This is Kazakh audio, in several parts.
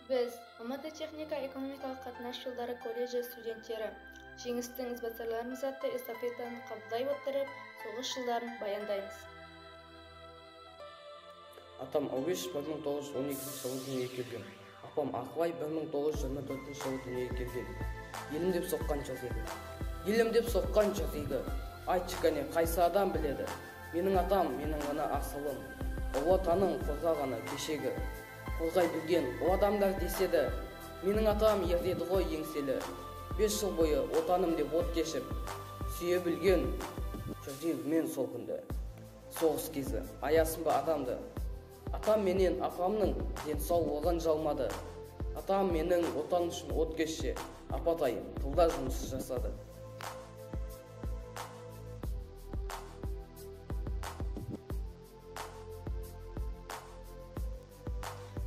Біз Алматы техника экономикалық қатынас жылдары колледжі студенттері жеңістің ізбасарларымыз атты эстафетаны қабылдай отырып, соғыс жылдарын баяндаймыз. Атам Ауеш 1912 жылы дүниеге келген. Апам Ақылай 1924 жылы дүниеге келген. Елім деп соққан жазиды. Елім деп соққан жазиды. Айтшы кәне қайсы адам біледі. Менің атам, менің ғана асылым. Ұлы отаның қорғағаны кешегі. Қорғай білген бұл адамдар деседі. Менің атам ертеді ғой еңселі. 5 жыл бойы отаным деп от кешіп, сүйе білген жүрегімен сол күнді. Соғыс кезі аясын ба адамды. Атам менен апамның денсаулығын жалмады. Атам менің отан үшін от кешсе, апатай тылда жұмыс жасады.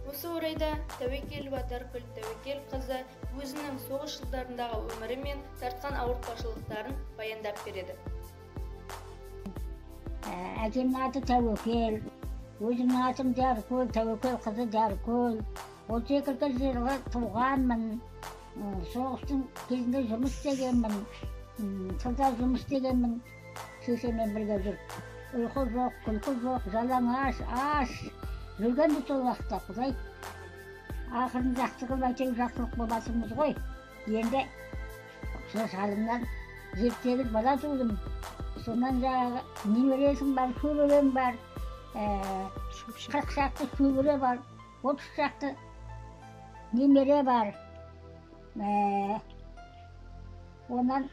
Осы орайда Тәуекел Батаркүл Тәуекел қызы өзінің соғыс жылдарындағы өмірі мен тартқан ауыртпашылықтарын баяндап береді. Әкемнің аты Тәуекел, өзімнің атым Жаркөл, Тәуекел қызы Жаркөл. 32 жылғы туғанмын, соғыстың кезінде жұмыс істегенмін, тылда жұмыс істегенмін, шешеммен бірге жүріп. Ұйқы жоқ, күлкі жоқ, жалаңаш, аш. Жүргенді сол уақытта Құдай. Ақырын жақсы қылып әйтеуір жақсылық боласымыз ғой. Енді шалымнан 7-8 бала тудым. Сонан жаңағы немересім бар, шөберем бар, 40 шақты шөбере бар, 30 шақты немере бар. Онан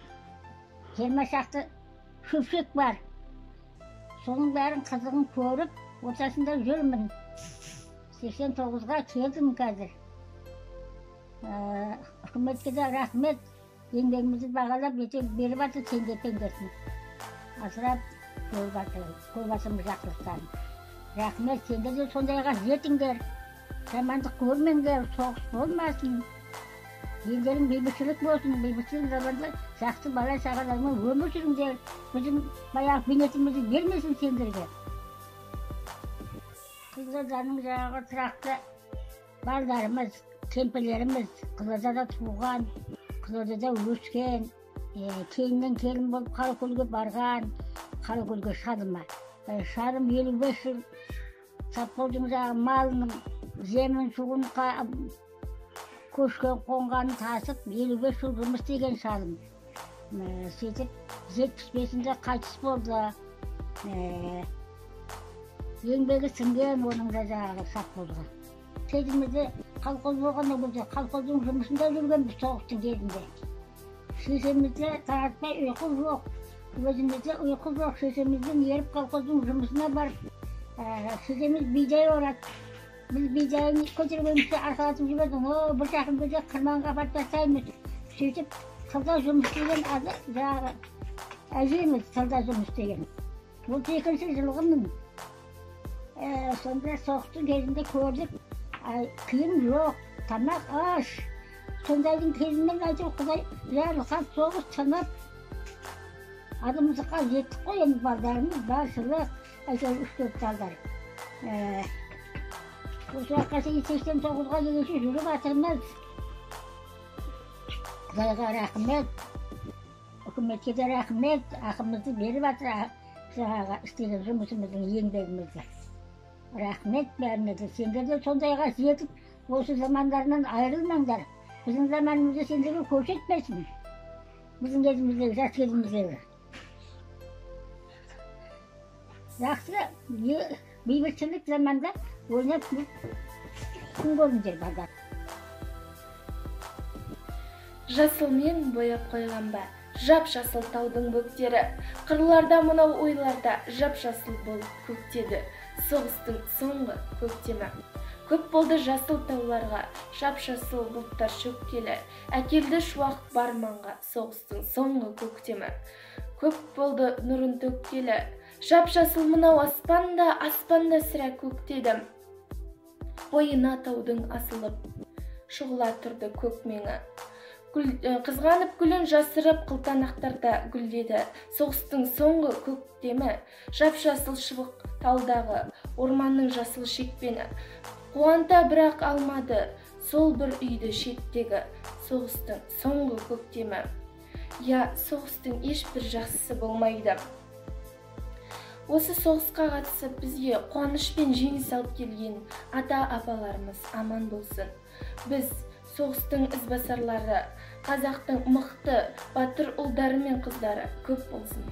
20 шақты шөпшек бар. Соның бәрін қызығын көріп, ортасында жүрмін. 89-ға келдім қазір. Үкіметке де рахмет, еңбегімізді бағалап беріп атыр теңге-пеңгесін. Асырап көрбасымыз жақсылықтан. Рахмет, сендер де сондайға жетіңдер. Жамандық көрмеңдер, соғыс болмасын. Елдерің бейбітшілік болсын, бейбітшілік заманда жақсы бала шағалармен өмір сүріңдер. Біздің баяғы бейнетімізді бермесін сендерге. Қызылорданың жаңағы тұрақты балдарымыз, кемпірлеріміз, Қызылордада туған, Қызылордада өскен, кейіннен келін болып Қаракөлге барған, Қаракөлге шадыма. Шадым 55 жыл совхоздың жаңағы малының земін суын көшкен қонғанын тасып, 55 жыл жұмыс істеген шадым. Сөйтіп 75-інде қайтыс болды. Еңбегі сіңген оның да жаңағы совхозға. Кезімізде колхоз болған кезде колхоздың жұмысында жүргенбіз соғыстың кезінде. Шешемізде таратпай ұйқы жоқ. Өзімізде ұйқы жоқ. Шешеміздің еріп колхоздың жұмысына барып, шешеміз бидай орады. Біз бидайын көтергенімізде арқалатып жүрген, бір жақын кезде қырманға апарып тастаймыз. Сөйтіп тылда жұмыс істеген жаңағы әжеміз тылда жұмыс істеген. 32 жылғымын. Сонда соғыстың кезінде көрдік, киім жоқ, тамақ аш. Сондайдың кезімен әйтеуір Құдай жарылқап соғыс тынып, адамымызға жеттік қой, енді балдарымыз баршылық, әйтеуір 3-4 балдар. Осы уақытқа шейін 89-ға келгенше жүріп жатырмыз. Құдайға рахмет, үкіметке де рахмет, ақымызды беріп жатыр жаңағы істеген жұмысымыздың еңбегімізді. Рахмет бәріне де, сендер де сондайға жетіп, осы замандарынан айырылмаңдар. Біздің заманымызды сендерге көрсетпесін. Біздің кезіміздегі, жас кезіміздегі. Жақсы, бейбітшілік заманда ойнап күн көріңдер балдар. Жасылмен бояп қойған ба, жап-жасыл таудың бөктері, қырларда мынау ойларда жап-жасыл болып көктеді. Соғыстың соңғы көктемі. Көп болды жасыл тауларға, жап-жасыл бұлттар шөккелі, әкелді шуақ барманға соғыстың соңғы көктемі. Көп болды нұрын төккелі, жап-жасыл мынау аспанда сірә көктеді. Бойына таудың асылып, шұғыла тұрды көкмеңі. Қызғанып гүлін жасырып қылтанақтарда гүлдеді. Соғыстың соңғы көктемі, жап-жасыл шыбық талдағы орманның жасыл шекпені. Қуанта бірақ алмады, сол бір үйді шеттегі соғыстың соңғы көктемі. Я, соғыстың ешбір жақсысы болмайды. Осы соғысқа қатысып бізге қуаныш пен жеңіс алып келген ата-апаларымыз аман болсын. Біз соғыстың ізбасарлары, қазақтың мықты батыр ұлдары мен қыздары көп болсын.